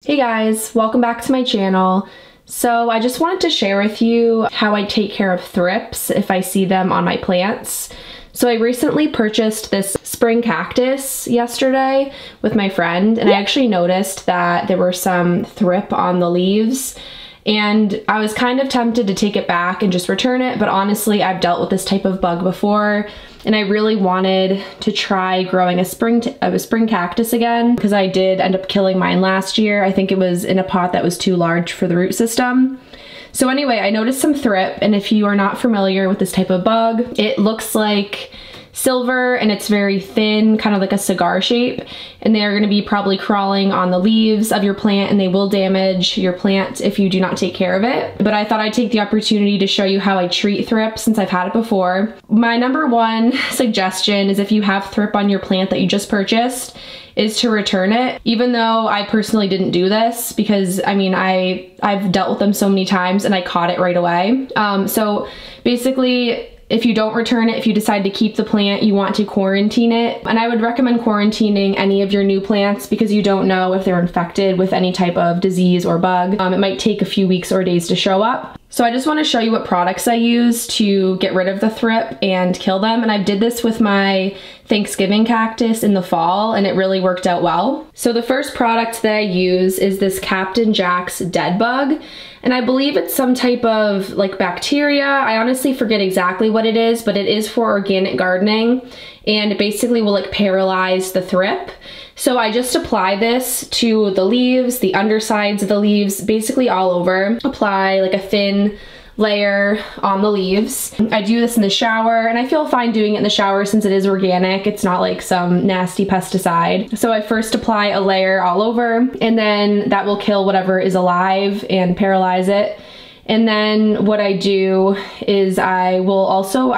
Hey guys, welcome back to my channel. So I just wanted to share with you how I take care of thrips if I see them on my plants. So I recently purchased this spring cactus yesterday with my friend, and I actually noticed that there were some thrip on the leaves, and I was kind of tempted to take it back and just return it, but honestly I've dealt with this type of bug before and I really wanted to try growing a spring cactus again, because I did end up killing mine last year. I think it was in a pot that was too large for the root system. So anyway, I noticed some thrip, and if you are not familiar with this type of bug, it looks like silver and it's very thin, kind of like a cigar shape, and they are going to be probably crawling on the leaves of your plant, and they will damage your plant if you do not take care of it. But I thought I'd take the opportunity to show you how I treat thrip since I've had it before. My number one suggestion is if you have thrip on your plant that you just purchased, is to return it, even though I personally didn't do this because I mean I've dealt with them so many times and I caught it right away. So basically, if you don't return it, if you decide to keep the plant, you want to quarantine it. And I would recommend quarantining any of your new plants because you don't know if they're infected with any type of disease or bug. It might take a few weeks or days to show up. So I just want to show you what products I use to get rid of the thrip and kill them. And I did this with my Thanksgiving cactus in the fall, and it really worked out well. So the first product that I use is this Captain Jack's Dead Bug. And I believe it's some type of like bacteria. I honestly forget exactly what it is, but it is for organic gardening, and it basically will like paralyze the thrip. So I just apply this to the leaves, the undersides of the leaves, basically all over. Apply like a thin layer on the leaves. I do this in the shower, and I feel fine doing it in the shower since it is organic. It's not like some nasty pesticide. So I first apply a layer all over, and then that will kill whatever is alive and paralyze it. And then what I do is I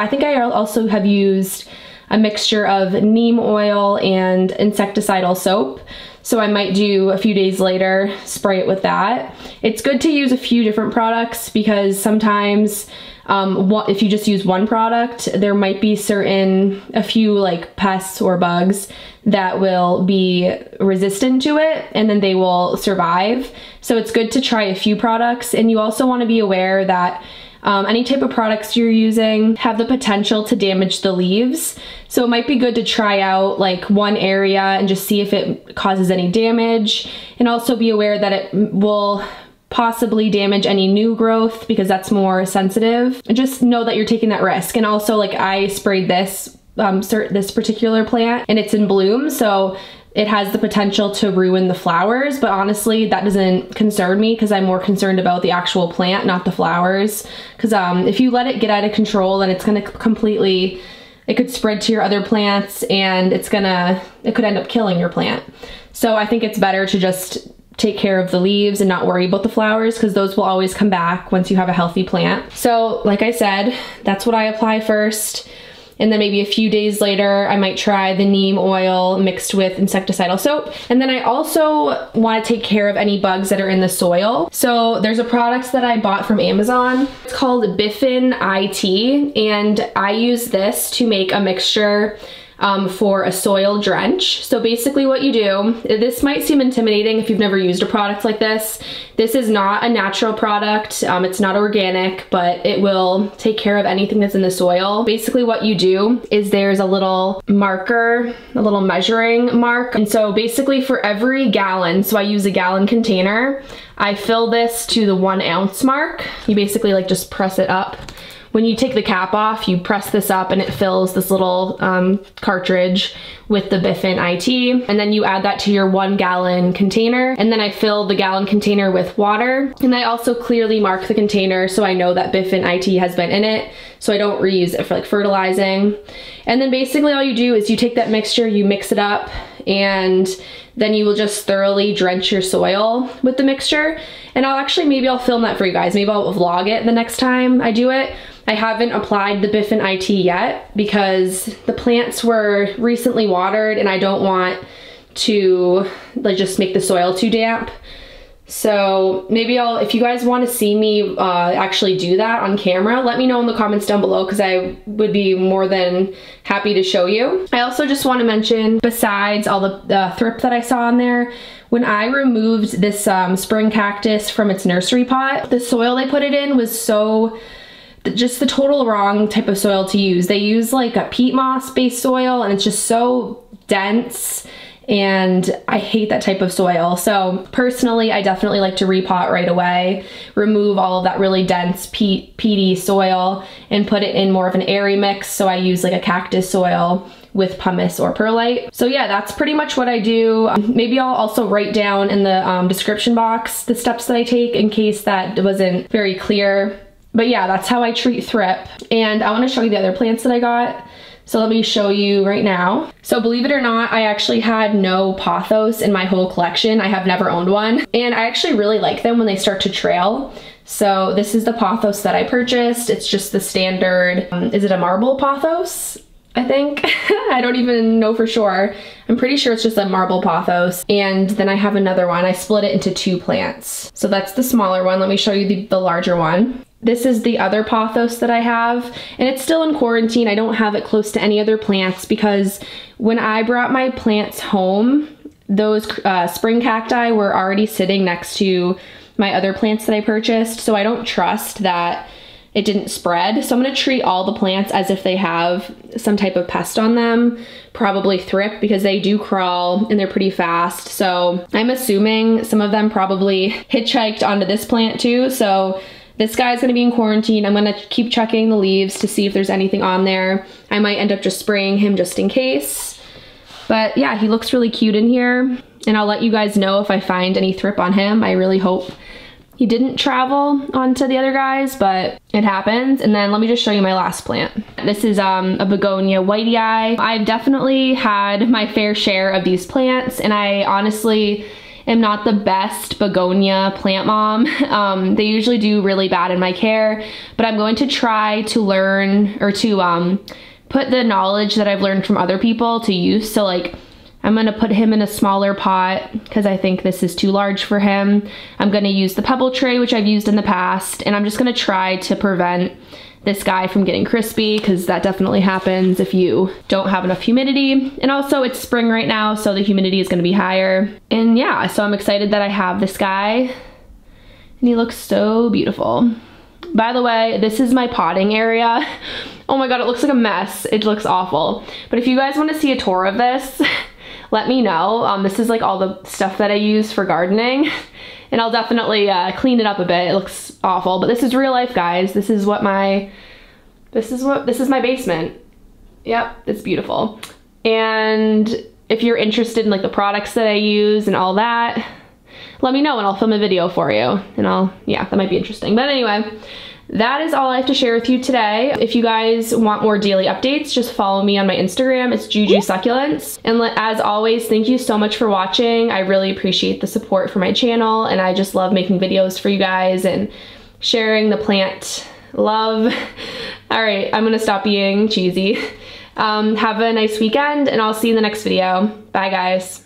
think I also have used a mixture of neem oil and insecticidal soap. So I might do a few days later, spray it with that. It's good to use a few different products because sometimes if you just use one product, there might be a few like pests or bugs that will be resistant to it, and then they will survive. So it's good to try a few products, and you also want to be aware that any type of products you're using have the potential to damage the leaves. So it might be good to try out like one area and just see if it causes any damage, and also be aware that it will possibly damage any new growth because that's more sensitive. Just know that you're taking that risk. And also, like, I sprayed this particular plant and it's in bloom, so it has the potential to ruin the flowers, but honestly that doesn't concern me because I'm more concerned about the actual plant, not the flowers. Because if you let it get out of control, then it's going to it could spread to your other plants, and it could end up killing your plant. So I think it's better to just take care of the leaves and not worry about the flowers, because those will always come back once you have a healthy plant. So like I said, that's what I apply first. And then maybe a few days later, I might try the neem oil mixed with insecticidal soap. And then I also want to take care of any bugs that are in the soil. So there's a product that I bought from Amazon. It's called Bifen IT, and I use this to make a mixture for a soil drench. So basically what you do, this might seem intimidating if you've never used a product like this. This is not a natural product. It's not organic, but it will take care of anything that's in the soil. Basically what you do is there's a little marker, a little measuring mark. And so basically for every gallon, so I use a gallon container, I fill this to the 1 ounce mark. You basically like just press it up. When you take the cap off, you press this up and it fills this little cartridge with the Bifen IT, and then you add that to your 1 gallon container, and then I fill the gallon container with water, and I also clearly mark the container so I know that Bifen IT has been in it, so I don't reuse it for like fertilizing. And then basically all you do is you take that mixture, you mix it up, and then you will just thoroughly drench your soil with the mixture. And maybe I'll film that for you guys. Maybe I'll vlog it the next time I do it. I haven't applied the Bifen IT yet because the plants were recently watered and I don't want to like just make the soil too damp. So maybe if you guys want to see me actually do that on camera, let me know in the comments down below, because I would be more than happy to show you. I also just want to mention, besides all the thrip that I saw in there, when I removed this spring cactus from its nursery pot, the soil they put it in was just the total wrong type of soil to use. They use like a peat moss based soil, and it's just so dense, and I hate that type of soil. So personally, I definitely like to repot right away, remove all of that really dense peaty soil, and put it in more of an airy mix. So I use like a cactus soil with pumice or perlite. So yeah, that's pretty much what I do. Maybe I'll also write down in the description box the steps that I take in case that wasn't very clear. But yeah, that's how I treat thrip. And I want to show you the other plants that I got. So let me show you right now. So believe it or not, I actually had no pothos in my whole collection. I have never owned one. And I actually really like them when they start to trail. So this is the pothos that I purchased. It's just the standard, is it a marble pothos? I think. I don't even know for sure. I'm pretty sure it's just a marble pothos. And then I have another one. I split it into 2 plants. So that's the smaller one. Let me show you the larger one. This is the other pothos that I have, and it's still in quarantine. I don't have it close to any other plants because when I brought my plants home, those spring cacti were already sitting next to my other plants that I purchased. So I don't trust that it didn't spread. So I'm gonna treat all the plants as if they have some type of pest on them, probably thrip, because they do crawl and they're pretty fast. So I'm assuming some of them probably hitchhiked onto this plant too. So this guy's gonna be in quarantine. I'm gonna keep checking the leaves to see if there's anything on there. I might end up just spraying him just in case. But yeah, he looks really cute in here. And I'll let you guys know if I find any thrip on him. I really hope he didn't travel onto the other guys, but it happens. And then let me just show you my last plant. This is a begonia whitey eye. I've definitely had my fair share of these plants, and I honestly am not the best begonia plant mom. They usually do really bad in my care, but I'm going to try to learn, or to put the knowledge that I've learned from other people to use. So like, I'm gonna put him in a smaller pot because I think this is too large for him. I'm gonna use the pebble tray, which I've used in the past, and I'm just gonna try to prevent this guy from getting crispy, because that definitely happens if you don't have enough humidity. And also it's spring right now, so the humidity is gonna be higher. And yeah, so I'm excited that I have this guy, and he looks so beautiful. By the way, this is my potting area. Oh my God, it looks like a mess. It looks awful. But if you guys wanna see a tour of this, let me know. This is like all the stuff that I use for gardening. And I'll definitely clean it up a bit. It looks awful, but this is real life, guys. This is my basement. Yep, it's beautiful. And if you're interested in like the products that I use and all that, let me know and I'll film a video for you. And yeah, that might be interesting. But anyway, that is all I have to share with you today. If you guys want more daily updates, just follow me on my Instagram. It's Juju Succulents. And as always, thank you so much for watching. I really appreciate the support for my channel, and I just love making videos for you guys and sharing the plant love. All right, I'm gonna stop being cheesy. Have a nice weekend, and I'll see you in the next video. Bye, guys.